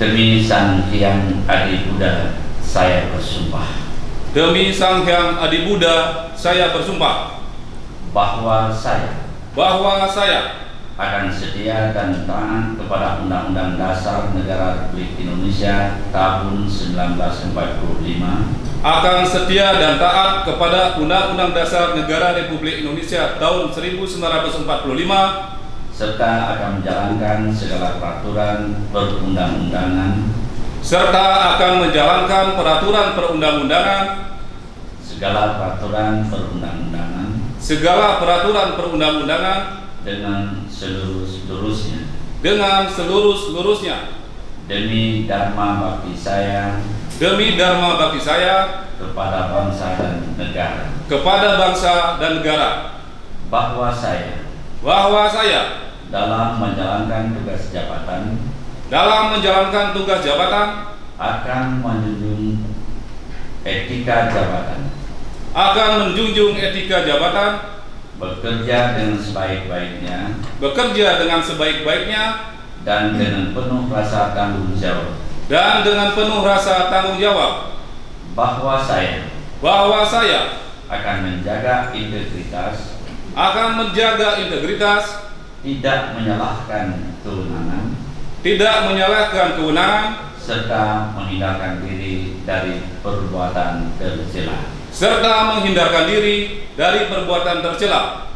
Demi Sang Hyang Adi Buddha, saya bersumpah. Demi Sang Hyang Adi Buddha, saya bersumpah Bahwa saya akan setia dan taat kepada Undang-Undang Dasar Negara Republik Indonesia tahun 1945, akan setia dan taat kepada Undang-Undang Dasar Negara Republik Indonesia tahun 1945, serta akan menjalankan segala peraturan perundang-undangan, peraturan perundang-undangan, segala peraturan perundang-undangan dengan seluruh-seluruhnya, demi Dharma bakti saya kepada bangsa dan negara, bahwa saya dalam menjalankan tugas jabatan akan menjunjung etika jabatan, bekerja dengan sebaik-baiknya dan dengan penuh rasa tanggung jawab, bahwa saya akan menjaga integritas, tidak menyalahkan kewenangan, serta menghindarkan diri dari perbuatan tercela.